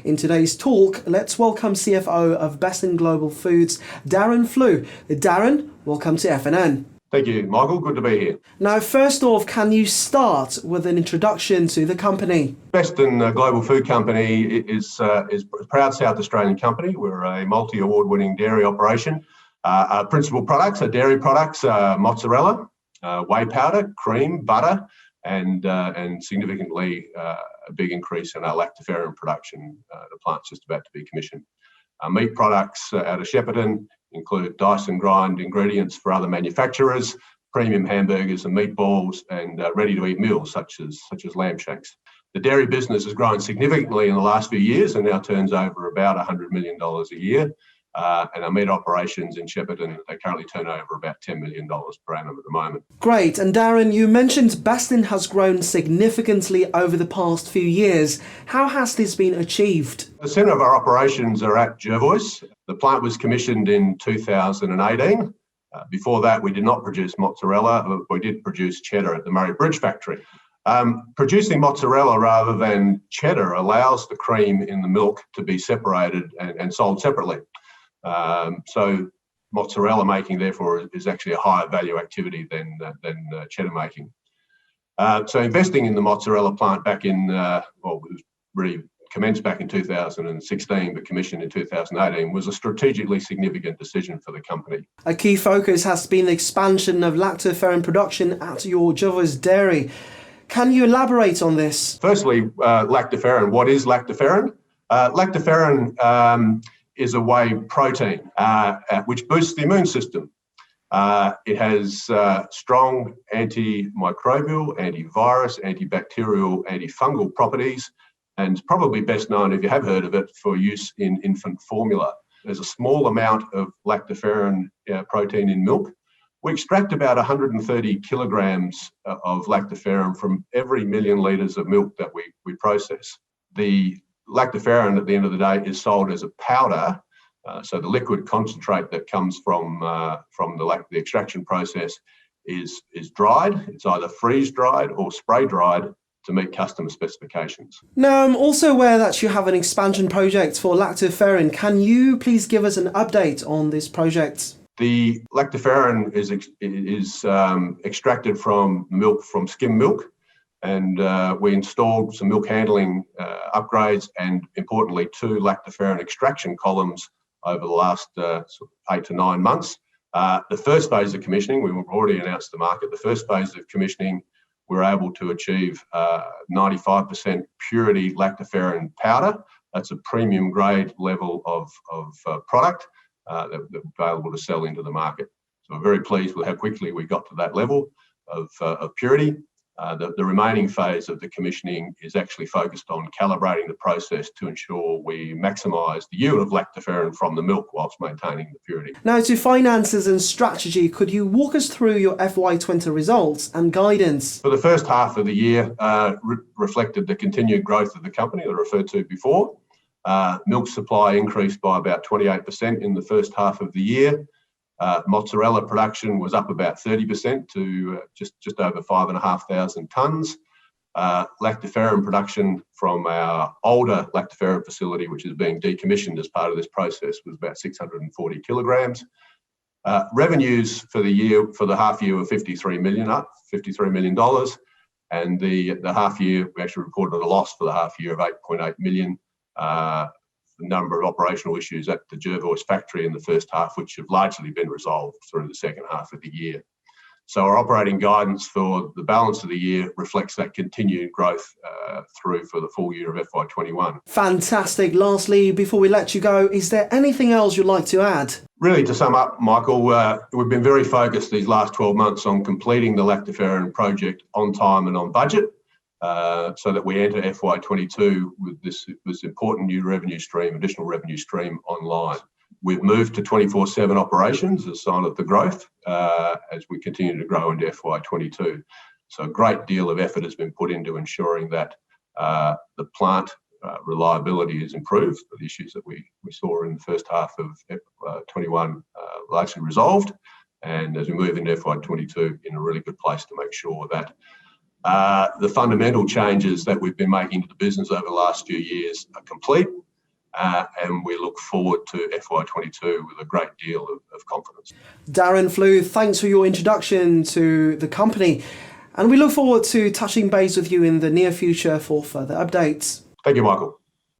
In today's talk, let's welcome CFO of Beston Global Foods, Darren Flew. Darren, welcome to FNN. Thank you, Michael. Good to be here. Now, first off, can you start with an introduction to the company? Beston Global Food Company is a proud South Australian company. We're a multi-award-winning dairy operation. Our principal products are dairy products, mozzarella, whey powder, cream, butter, and significantly a big increase in our lactoferrin production. The plant's just about to be commissioned. Our meat products out of Shepparton include dice and grind ingredients for other manufacturers, premium hamburgers and meatballs, and ready-to-eat meals such as lamb shanks. The dairy business has grown significantly in the last few years and now turns over about $100 million a year. And our meat operations in Shepparton, they currently turn over about $10 million per annum at the moment. Great. And Darren, you mentioned Beston has grown significantly over the past few years. How has this been achieved? The centre of our operations are at Jervois. The plant was commissioned in 2018. Before that, we did not produce mozzarella, but we did produce cheddar at the Murray Bridge factory. Producing mozzarella rather than cheddar allows the cream in the milk to be separated and sold separately. So mozzarella making, therefore, is actually a higher value activity than cheddar making. So investing in the mozzarella plant back in, it was really commenced back in 2016, but commissioned in 2018, was a strategically significant decision for the company. A key focus has been the expansion of lactoferrin production at your Jervois dairy. Can you elaborate on this? Firstly, lactoferrin. What is lactoferrin? Lactoferrin is a whey protein which boosts the immune system. It has strong antimicrobial, antivirus, antibacterial, antifungal properties, and it's probably best known, if you have heard of it, for use in infant formula. There's a small amount of lactoferrin protein in milk. We extract about 130 kilograms of lactoferrin from every million litres of milk that we process. The lactoferrin, at the end of the day, is sold as a powder. So the liquid concentrate that comes from the extraction process is dried. It's either freeze-dried or spray-dried to meet customer specifications. Now, I'm also aware that you have an expansion project for lactoferrin. Can you please give us an update on this project? The lactoferrin is extracted from milk, from skim milk, and we installed some milk handling upgrades and, importantly, 2 lactoferrin extraction columns over the last 8 to 9 months. The first phase of commissioning, we've already announced to the market, the first phase of commissioning, we're able to achieve 95% purity lactoferrin powder. That's a premium grade level of product that we're available to sell into the market. So we're very pleased with how quickly we got to that level of purity. The remaining phase of the commissioning is actually focused on calibrating the process to ensure we maximise the yield of lactoferrin from the milk whilst maintaining the purity. Now, to finances and strategy, could you walk us through your FY20 results and guidance? For the first half of the year, reflected the continued growth of the company that I referred to before. Milk supply increased by about 28% in the first half of the year. Mozzarella production was up about 30% to just over 5,500 tonnes. Lactoferrin production from our older lactoferrin facility, which is being decommissioned as part of this process, was about 640 kilograms. Revenues for the half year were $53 million, and the half year we actually reported a loss for the half year of $8.8 million. A number of operational issues at the Jervois factory in the first half, which have largely been resolved through the second half of the year. So our operating guidance for the balance of the year reflects that continued growth through for the full year of FY21. Fantastic. Lastly, before we let you go, is there anything else you'd like to add? Really, to sum up, Michael, we've been very focused these last 12 months on completing the lactoferrin project on time and on budget. So that we enter FY22 with this important new revenue stream, additional revenue stream online. We've moved to 24/7 operations as a sign of the growth as we continue to grow into FY22. So a great deal of effort has been put into ensuring that the plant reliability is improved. The issues that we saw in the first half of FY21 largely resolved. And as we move into FY22, in a really good place to make sure that the fundamental changes that we've been making to the business over the last few years are complete, and we look forward to FY22 with a great deal of confidence. Darren Flew, thanks for your introduction to the company, and we look forward to touching base with you in the near future for further updates. Thank you, Michael.